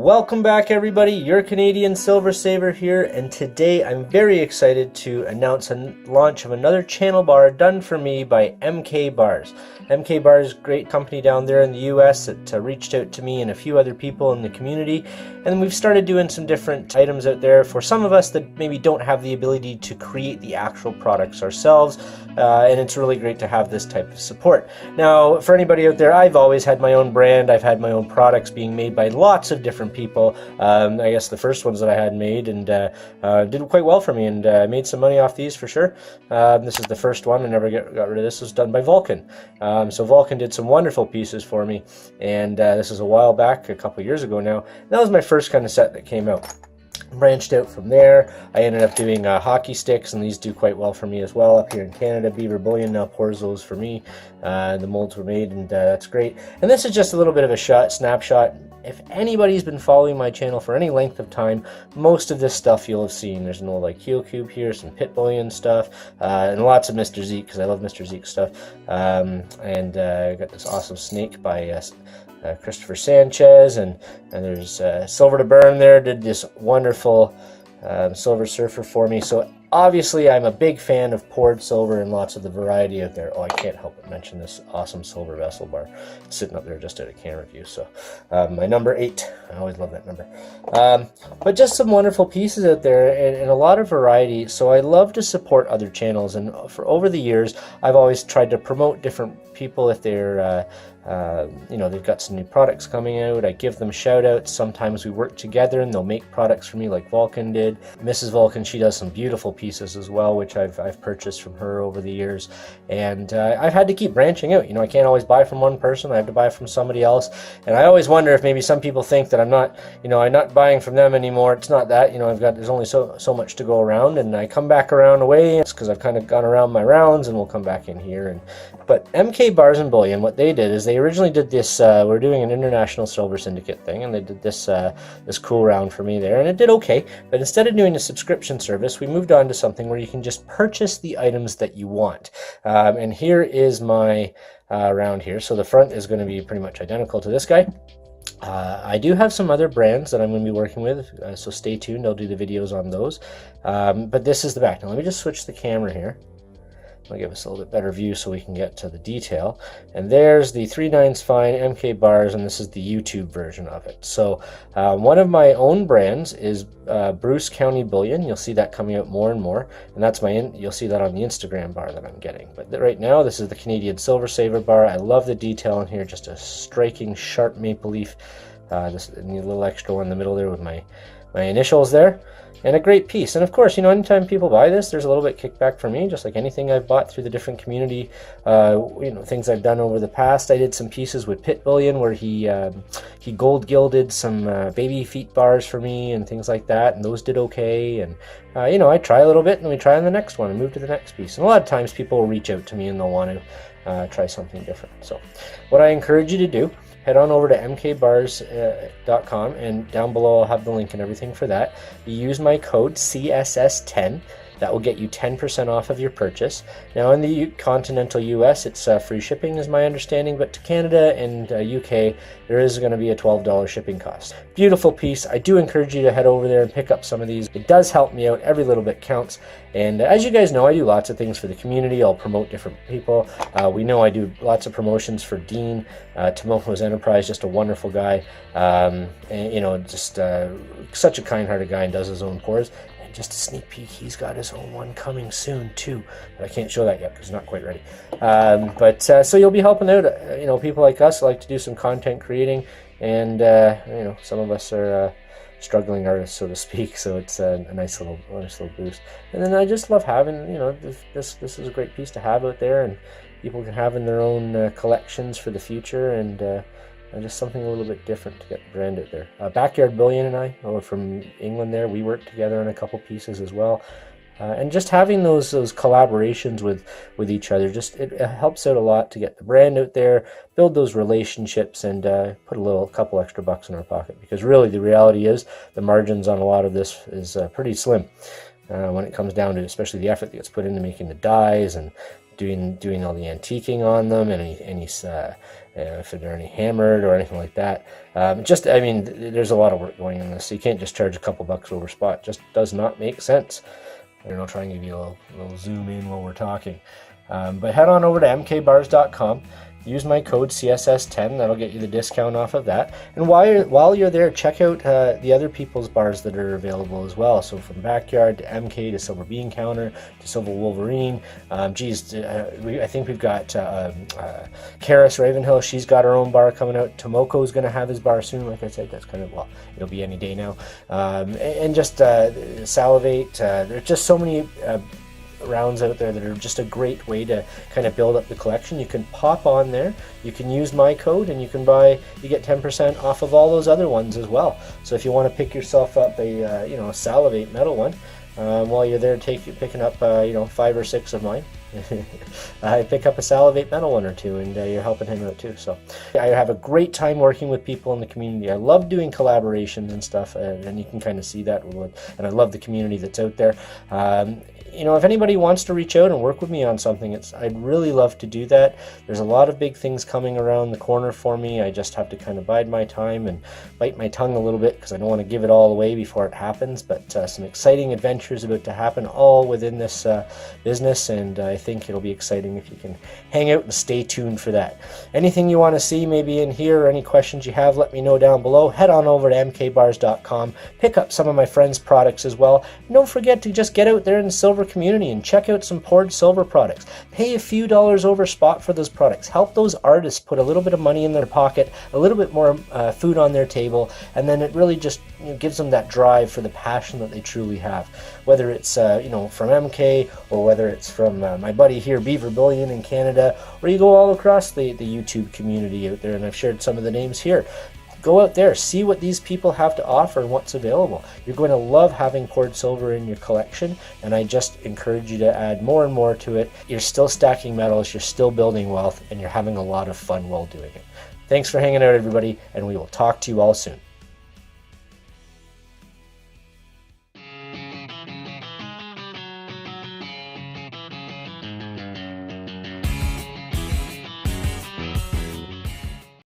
Welcome back everybody, your Canadian Silver Saver here, and today I'm very excited to announce a launch of another channel bar done for me by MKBarz. MKBarz, great company down there in the US that reached out to me and a few other people in the community, and we've started doing some different items out there for some of us that maybe don't have the ability to create the actual products ourselves, and it's really great to have this type of support. Now, for anybody out there, I've always had my own brand, I've had my own products being made by lots of different people. I guess the first ones that I had made and did quite well for me, and I made some money off these for sure. This is the first one. I never got rid of this. It was done by Vulcan. So Vulcan did some wonderful pieces for me, and this is a while back, a couple years ago now. That was my first kind of set that came out. Branched out from there, I ended up doing hockey sticks, and these do quite well for me as well up here in Canada. Beaver Bullion now pours those for me. The molds were made, and that's great. And this is just a little bit of a snapshot. If anybody's been following my channel for any length of time, most of this stuff you'll have seen. There's an old like Kookaburras here, some Pit Bullion stuff, and lots of Mr. Zeke, because I love Mr. Zeke stuff. And I got this awesome snake by Christopher Sanchez, and there's Silver to Burn there, did this wonderful Silver Surfer for me. So obviously I'm a big fan of poured silver and lots of the variety out there. Oh, I can't help but mention this awesome silver vessel bar. It's sitting up there just out of camera view. So my number 8, I always love that number. But just some wonderful pieces out there, and a lot of variety. So I love to support other channels, and for over the years I've always tried to promote different people if they're you know, they've got some new products coming out. I give them shout outs. Sometimes we work together and they'll make products for me like Vulcan did. Mrs. Vulcan, she does some beautiful pieces as well, which I've purchased from her over the years, and I've had to keep branching out. You know, I can't always buy from one person. I have to buy from somebody else, and I always wonder if maybe some people think that I'm not buying from them anymore. It's not that, you know, there's only so much to go around, and I come back around away. It's because I've kind of gone around my rounds, and we'll come back in here. But MKBarz and Bullion, what they did is they originally did this, we're doing an international silver syndicate thing, and they did this this cool round for me there, and it did okay. But instead of doing a subscription service, we moved on to something where you can just purchase the items that you want. And here is my round here. So the front is going to be pretty much identical to this guy. I do have some other brands that I'm going to be working with, so stay tuned. I'll do the videos on those. But this is the back. Now let me just switch the camera here. I'll give us a little bit better view so we can get to the detail. And there's the 3/9 fine MKBarz, and this is the YouTube version of it. So one of my own brands is Bruce County Bullion. You'll see that coming out more and more, and that's you'll see that on the Instagram bar that I'm getting. But right now, this is the Canadian Silver Saver bar. I love the detail in here, just a striking sharp maple leaf. This little extra one in the middle there with my initials there. And a great piece. And of course, you know, anytime people buy this, there's a little bit kickback for me, just like anything I've bought through the different community, you know, things I've done over the past. I did some pieces with Pit Bullion where he gold gilded some baby feet bars for me and things like that, and those did okay. And you know, I try a little bit, and we try on the next one and move to the next piece. And a lot of times people will reach out to me and they'll want to try something different. So what I encourage you to do, head on over to mkbarz.com, and down below I'll have the link and everything for that. You use my code CSS10. That will get you 10% off of your purchase. Now in the continental US, it's free shipping is my understanding, but to Canada and UK, there is going to be a $12 shipping cost. Beautiful piece. I do encourage you to head over there and pick up some of these. It does help me out. Every little bit counts. And as you guys know, I do lots of things for the community. I'll promote different people. We know I do lots of promotions for Dean, Tomoko's Enterprise, just a wonderful guy. And, you know, just such a kind-hearted guy, and does his own pours. Just a sneak peek, he's got his own one coming soon too, but I can't show that yet because it's not quite ready. So you'll be helping out, you know, people like us like to do some content creating, and you know, some of us are struggling artists, so to speak. So it's a nice little boost. And then I just love having, you know, this is a great piece to have out there, and people can have in their own collections for the future, and just something a little bit different to get the brand out there. Backyard Bullion and I, from England there, we worked together on a couple pieces as well. And just having those collaborations with each other, just it helps out a lot to get the brand out there, build those relationships, and put a couple extra bucks in our pocket. Because really the reality is the margins on a lot of this is pretty slim when it comes down to, especially the effort that gets put into making the dies and doing all the antiquing on them, and any if they're any hammered or anything like that. I mean, there's a lot of work going in this, so you can't just charge a couple bucks over spot. Just does not make sense. I'll try and give you a little zoom in while we're talking. But head on over to mkbarz.com. Use my code CSS10. That'll get you the discount off of that. And while you're there, check out the other people's bars that are available as well. So from Backyard to MK to Silver Bean Counter to Silver Wolverine. I think we've got Karis Ravenhill. She's got her own bar coming out. Tomoko's going to have his bar soon. Like I said, that's kind of, well, it'll be any day now. And just Salivate. There's just so many rounds out there that are just a great way to kind of build up the collection. You can pop on there, you can use my code, and you get 10% off of all those other ones as well. So if you want to pick yourself up a Salivate metal one, while you're there picking up 5 or 6 of mine, I pick up a Salivate metal one or two, and you're helping him out too. So I have a great time working with people in the community. I love doing collaborations and stuff, and you can kind of see that, and I love the community that's out there. If anybody wants to reach out and work with me on something, I'd really love to do that. There's a lot of big things coming around the corner for me. I just have to kind of bide my time and bite my tongue a little bit, because I don't want to give it all away before it happens. But some exciting adventures about to happen, all within this business, and I think it'll be exciting if you can hang out and stay tuned for that. Anything you want to see maybe in here, or any questions you have, let me know down below. Head on over to mkbarz.com, pick up some of my friends' products as well. And don't forget to just get out there in the silver community and check out some poured silver products. Pay a few dollars over spot for those products. Help those artists put a little bit of money in their pocket, a little bit more food on their table, and then it really just gives them that drive for the passion that they truly have. Whether it's from MK, or whether it's from my buddy here, Beaver Bullion in Canada, or you go all across the YouTube community out there, and I've shared some of the names here. Go out there, see what these people have to offer and what's available. You're going to love having poured silver in your collection, and I just encourage you to add more and more to it. You're still stacking metals, you're still building wealth, and you're having a lot of fun while doing it. Thanks for hanging out, everybody, and we will talk to you all soon.